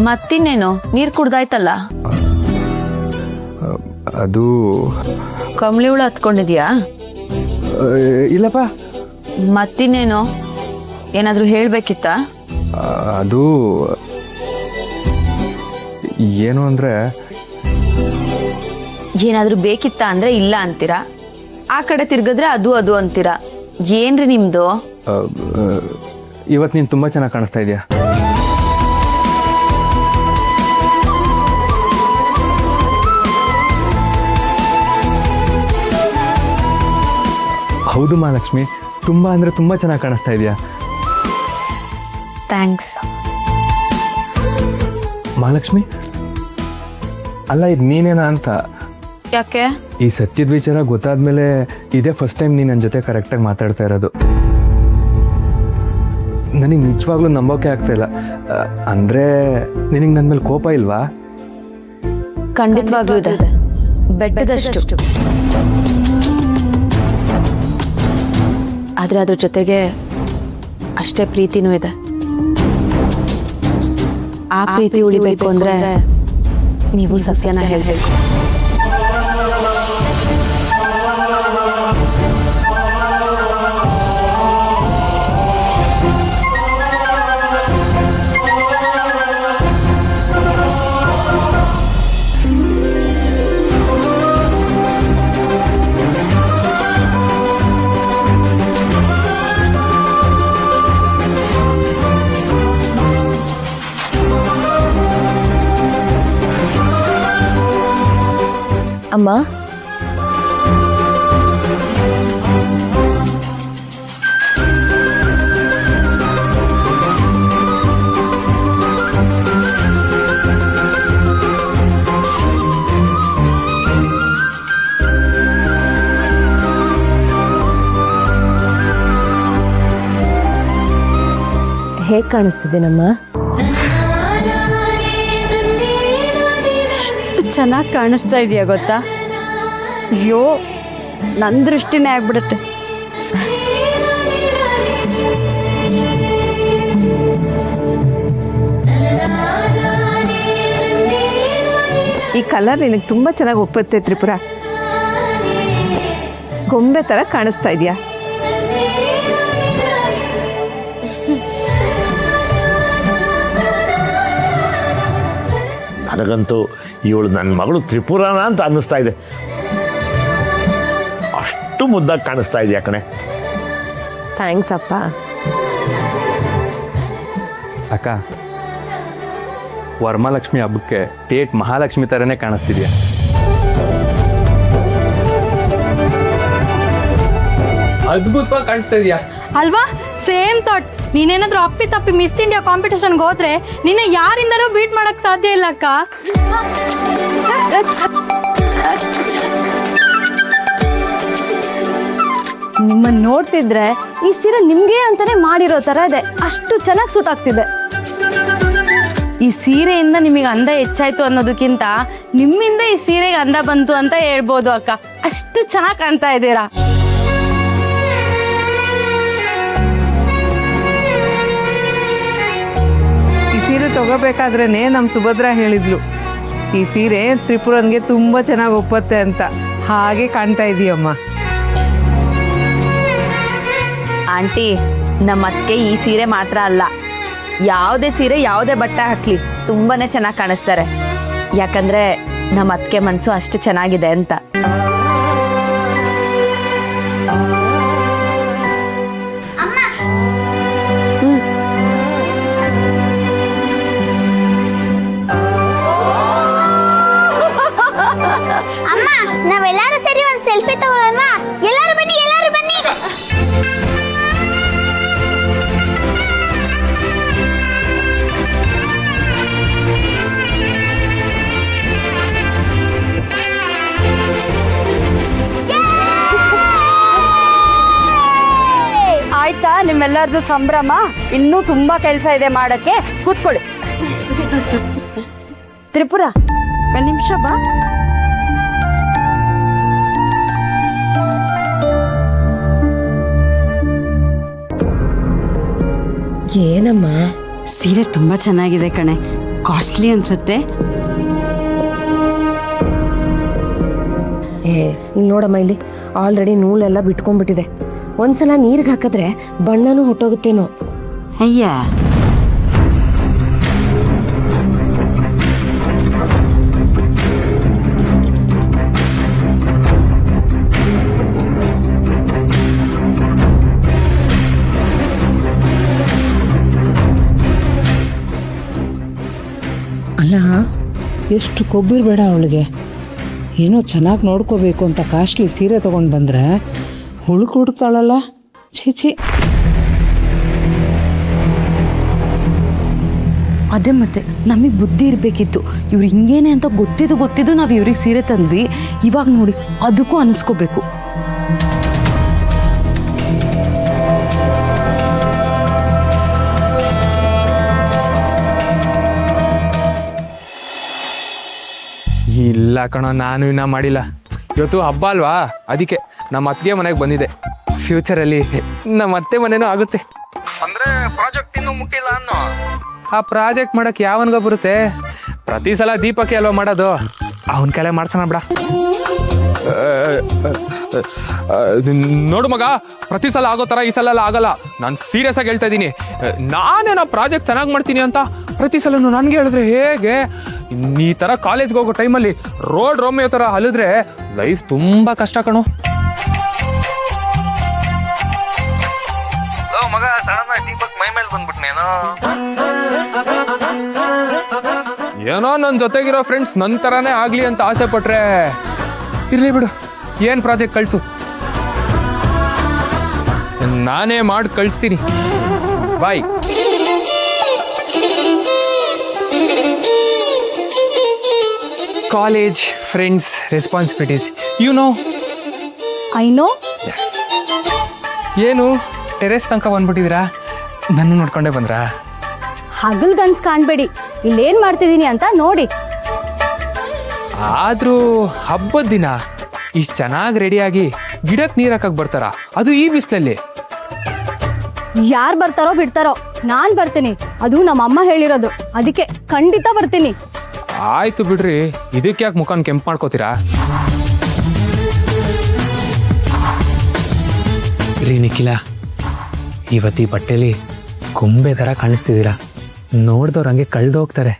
ಮತ್ತಿನ್ನೇನು ನೀರು ಕುಡ್ದಾಯ್ತಲ್ಲ. ಅದು ಕಂಬಳಿ ಹುಳ ಹತ್ಕೊಂಡಿದ್ಯಾ? ಇಲ್ಲಪ್ಪ. ಮತ್ತಿನ್ನೇನು ಏನಾದರೂ ಹೇಳಬೇಕಿತ್ತ? ಅದು ಏನು ಅಂದರೆ, ಏನಾದರೂ ಬೇಕಿತ್ತ ಅಂದರೆ ಇಲ್ಲ ಅಂತೀರಾ, ಆ ಕಡೆ ತಿರ್ಗಿದ್ರೆ ಅದು ಅಂತೀರಾ. ಏನ್ರಿ ನಿಮ್ಮದು? ಇವತ್ತು ನೀನು ತುಂಬ ಚೆನ್ನಾಗಿ ಕಾಣಿಸ್ತಾ ಇದೆಯಾ. ಹೌದು ಮಹಾಲಕ್ಷ್ಮಿ, ತುಂಬ ಅಂದರೆ ತುಂಬ ಚೆನ್ನಾಗಿ ಕಾಣಿಸ್ತಾ ಇದೆಯಾ. ಥ್ಯಾಂಕ್ಸ್ ಮಹಾಲಕ್ಷ್ಮಿ. ಅಲ್ಲ, ಇದು ನೀನೇನಾ ಅಂತ. ಯಾಕೆ? ಈ ಸತ್ಯದ ವಿಚಾರ ಗೊತ್ತಾದ್ಮೇಲೆ ಇದೇ ಫಸ್ಟ್ ಟೈಮ್ ನೀನು ನನ್ನ ಜೊತೆ ಕರೆಕ್ಟಾಗಿ ಮಾತಾಡ್ತಾ ಇರೋದು. ನನಗೆ ನಿಜವಾಗ್ಲೂ ನಂಬೋಕೆ ಆಗ್ತಾಯಿಲ್ಲ. ಅಂದರೆ ನಿನಗೆ ನನ್ನ ಮೇಲೆ ಕೋಪ ಇಲ್ವಾ? ಖಂಡಿತವಾಗ್ಲೂ ಇದೆ, ಬೆಟ್ಟದಷ್ಟು. ಆದರೆ ಅದ್ರ ಜೊತೆಗೆ ಅಷ್ಟೇ ಪ್ರೀತಿನೂ ಇದೆ. ಆ ಪ್ರೀತಿ ಉಳಿಬೇಕು ಅಂದರೆ ನೀವು ಸತ್ಯನ ಹೇಳಬೇಕು. ಅಮ್ಮ, ಹೇಗೆ ಕಾಣಿಸ್ತಿದ್ದೇನಮ್ಮ? ಚೆನ್ನಾಗಿ ಕಾಣಿಸ್ತಾ ಇದೆಯಾ ಗೊತ್ತಾ? ಅಯ್ಯೋ, ನನ್ನ ದೃಷ್ಟಿನೇ ಆಗ್ಬಿಡುತ್ತೆ. ಈ ಕಲರ್ ನಿನಗೆ ತುಂಬ ಚೆನ್ನಾಗಿ ಒಪ್ಪುತ್ತೆ ತ್ರಿಪುರ. ಗೊಂಬೆ ಥರ ಕಾಣಿಸ್ತಾ ಇದೆಯಾ. ನನಗಂತೂ ಇವಳು ನನ್ನ ಮಗಳು ತ್ರಿಪುರಾನ ಅಂತ ಅನ್ನಿಸ್ತಾ ಇದೆ. ಅಷ್ಟು ಮುದ್ದಾಗಿ ಕಾಣಿಸ್ತಾ ಇದೆಯಾ ಕಣೆ. ಥ್ಯಾಂಕ್ಸ್ ಅಪ್ಪ. ಅಕ್ಕ, ವರಮಹಾಲಕ್ಷ್ಮಿ ಹಬ್ಬಕ್ಕೆ ಟೇಟ್ ಮಹಾಲಕ್ಷ್ಮಿ ಥರನೇ ಕಾಣಿಸ್ತಿದ್ಯಾ. ಅದ್ಭುತವಾಗಿ ಕಾಣಿಸ್ತಾ ಇದೆಯಾ ಅಲ್ವಾ? Same thought. ನೀನೇನಾದ್ರೂ ಅಪ್ಪಿ ತಪ್ಪಿ ಮಿಸ್ ಇಂಡಿಯಾ ಕಾಂಪಿಟೇಷನ್ಗೆ ಹೋದ್ರೆ ನಿನ್ನ ಯಾರಿಂದನೂ ಬೀಟ್ ಮಾಡಕ್ ಸಾಧ್ಯ ಇಲ್ಲ ಅಕ್ಕ. ನಿಮ್ಮನ್ನು ನೋಡ್ತಿದ್ರೆ ಈ ಸೀರೆ ನಿಮ್ಗೆ ಅಂತಾನೆ ಮಾಡಿರೋ ತರ ಇದೆ. ಅಷ್ಟು ಚೆನ್ನಾಗಿ ಸೂಟ್ ಆಗ್ತಿದೆ. ಈ ಸೀರೆಯಿಂದ ನಿಮಗೆ ಅಂದ ಹೆಚ್ಚಾಯ್ತು ಅನ್ನೋದಕ್ಕಿಂತ ನಿಮ್ಮಿಂದ ಈ ಸೀರೆಗೆ ಅಂದ ಬಂತು ಅಂತ ಹೇಳ್ಬೋದು ಅಕ್ಕ. ಅಷ್ಟು ಚೆನ್ನಾಗಿ ಕಾಣ್ತಾ ಇದ್ದೀರಾ. ಈ ಸೀರೆ ತಗೋಬೇಕಾದ್ರೇ ನಮ್ಮ ಸುಭದ್ರಾ ಹೇಳಿದ್ಲು, ಈ ಸೀರೆ ತ್ರಿಪುರನ್ಗೆ ತುಂಬ ಚೆನ್ನಾಗಿ ಒಪ್ಪತ್ತೆ ಅಂತ. ಹಾಗೆ ಕಾಣ್ತಾ ಇದೀಯಮ್ಮ. ಆಂಟಿ, ನಮ್ಮ ಅತ್ತಿಗೆ ಈ ಸೀರೆ ಮಾತ್ರ ಅಲ್ಲ, ಯಾವುದೇ ಸೀರೆ ಯಾವುದೇ ಬಟ್ಟೆ ಹಾಕ್ಲಿ ತುಂಬಾನೇ ಚೆನ್ನಾಗಿ ಕಾಣಿಸ್ತಾರೆ. ಯಾಕಂದ್ರೆ ನಮ್ಮ ಅತ್ತಿಗೆ ಮನಸ್ಸು ಅಷ್ಟು ಚೆನ್ನಾಗಿದೆ ಅಂತ. ಅಮ್ಮ, ನಾವೆಲ್ಲರೂ ಸೇರಿ ಒಂದು ಸೆಲ್ಫಿ ತಗೊಳ್ಳೋಣವಾ? ಎಲ್ಲರೂ ಬನ್ನಿ, ಎಲ್ಲರೂ ಬನ್ನಿ. ಆಯ್ತಾ ನಿಮ್ಮೆಲ್ಲರದು ಸಂಭ್ರಮ? ಇನ್ನೂ ತುಂಬಾ ಕೆಲಸ ಇದೆ ಮಾಡಕ್ಕೆ. ಕೂತ್ಕೊಳ್ಳಿ. ತ್ರಿಪುರ, ಒಂದು ನಿಮಿಷ ಬಾ. ಏನಮ್ಮ? ಸೀರೆ ತುಂಬಾ ಚೆನ್ನಾಗಿದೆ ಕಣೆ. ಕಾಸ್ಟ್ಲಿ ಅನ್ಸುತ್ತೆ. ಇಲ್ಲಿ ನೋಡಮ್ಮ, ಇಲ್ಲಿ ಆಲ್ರೆಡಿ ನೂಲೆಲ್ಲ ಬಿಟ್ಕೊಂಡ್ಬಿಟ್ಟಿದೆ. ಒಂದ್ಸಲ ನೀರಿಗೆ ಹಾಕಿದ್ರೆ ಬಣ್ಣನೂ ಹೊಟ್ಟೋಗುತ್ತೇನೋ. ಅಯ್ಯ, ಅಲ್ಲ, ಎಷ್ಟು ಕೊಬ್ಬಿರಬೇಡ ಅವಳಿಗೆ. ಏನೋ ಚೆನ್ನಾಗಿ ನೋಡ್ಕೋಬೇಕು ಅಂತ ಕಾಸ್ಟ್ಲಿ ಸೀರೆ ತೊಗೊಂಡು ಬಂದರೆ ಹುಡುಕ್ತಾಳಲ್ಲ. ಛೀ. ಅದೇ ಮತ್ತೆ ನಮಗೆ ಬುದ್ಧಿ ಇರಬೇಕಿತ್ತು. ಇವ್ರು ಹಿಂಗೇನೆ ಅಂತ ಗೊತ್ತಿದ್ದು ನಾವು ಇವ್ರಿಗೆ ಸೀರೆ ತಂದ್ವಿ. ಇವಾಗ ನೋಡಿ ಅದಕ್ಕೂ ಅನಿಸ್ಕೋಬೇಕು. ಇಲ್ಲ ಕಣೋ, ನಾನು ಇನ್ನೂ ಮಾಡಿಲ್ಲ. ಇವತ್ತು ಹಬ್ಬ ಅಲ್ವಾ, ಅದಕ್ಕೆ ನಮ್ಮ ಅತ್ತಿಗೆ ಮನೆಗೆ ಬಂದಿದೆ. ಫ್ಯೂಚರಲ್ಲಿ ನಮ್ಮ ಅತ್ತೆ ಮನೆನೂ ಆಗುತ್ತೆ. ಅಂದ್ರೆ ಪ್ರಾಜೆಕ್ಟ್ ಇನ್ನೂ ಮುಟ್ಟಿಲ್ಲ ಅನ್ನೋ. ಆ ಪ್ರಾಜೆಕ್ಟ್ ಮಾಡಕ್ಕೆ ಯಾವನ್ಗ ಬರುತ್ತೆ? ಪ್ರತಿ ಸಲ ದೀಪಕ್ಕೆ ಅಲ್ವಾ ಮಾಡೋದು, ಅವನ ಕೈಲೇ ಮಾಡ್ಸೋಣ ಬಿಡ. ನೋಡು ಮಗ, ಪ್ರತಿ ಸಲ ಆಗೋ ಥರ ಈ ಸಲ ಎಲ್ಲ ಆಗಲ್ಲ. ನಾನು ಸೀರಿಯಸ್ ಆಗಿ ಹೇಳ್ತಾ ಇದ್ದೀನಿ. ನಾನೇನೋ ಪ್ರಾಜೆಕ್ಟ್ ಚೆನ್ನಾಗಿ ಮಾಡ್ತೀನಿ ಅಂತ ಪ್ರತಿ ಸಲನೂ ನನಗೆ ಹೇಳಿದ್ರೆ ಹೇಗೆ? ಈ ಥರ ಕಾಲೇಜ್ಗೆ ಹೋಗೋ ಟೈಮಲ್ಲಿ ರೋಮಿಯೋ ಥರ ಅಲಿದ್ರೆ ಲೈಫ್ ತುಂಬ ಕಷ್ಟ ಕಣೋ. ಮಗ ಸಡನ್ ಆಗಿ ದೀಪಕ್ ಮೈ ಮೇಲೆ ಬಂದ್ಬಿಟ್ನೇನೋ. ಏನೋ ನನ್ನ ಜೊತೆಗಿರೋ ಫ್ರೆಂಡ್ಸ್ ನನ್ನ ಥರನೇ ಆಗಲಿ ಅಂತ ಆಸೆ ಪಟ್ರೆ ಇರಲಿ ಬಿಡು. ಏನು ಪ್ರಾಜೆಕ್ಟ್ ಕಳಿಸು, ನಾನೇ ಮಾಡಿ ಕಳಿಸ್ತೀನಿ. Bye. College friends responsibilities you know. I know. ಏನು ಟೆರೆಸ್ ತನಕ ಬಂದ್ಬಿಟ್ಟಿದ್ದೀರಾ? ನನ್ನ ನೋಡ್ಕೊಂಡೇ ಬಂದ್ರಾ? ಹಗಲ್ಗನ್ಸ್ ಕಾಣಬೇಡಿ, ಇಲ್ಲೇನು ಮಾಡ್ತಿದ್ದೀನಿ ಅಂತ ನೋಡಿ. ಆದರೂ ಹಬ್ಬದ ದಿನ ಇಷ್ಟು ಚೆನ್ನಾಗಿ ರೆಡಿಯಾಗಿ ಗಿಡಕ್ಕೆ ನೀರು ಹಾಕಕ್ಕೆ ಬರ್ತಾರಾ? ಅದು ಈ ಬಿಸಿಲಲ್ಲಿ. ಯಾರು ಬರ್ತಾರೋ ಬಿಡ್ತಾರೋ, ನಾನು ಬರ್ತೀನಿ. ಅದು ನಮ್ಮ ಅಮ್ಮ ಹೇಳಿರೋದು, ಅದಕ್ಕೆ ಖಂಡಿತ ಬರ್ತೀನಿ. ಆಯ್ತು ಬಿಡ್ರಿ, ಇದಕ್ಕೆ ಯಾಕೆ ಮುಖನ ಕೆಂಪು ಮಾಡ್ಕೋತೀರಾ? ರೀ ನಿಖಿಲ, ಇವತ್ತು ಈ ಬಟ್ಟೆಲಿ ಗೊಂಬೆ ಥರ ಕಾಣಿಸ್ತಿದ್ದೀರಾ. ನೋಡ್ದವ್ರು ಹಂಗೆ ಕಳೆದು ಹೋಗ್ತಾರೆ.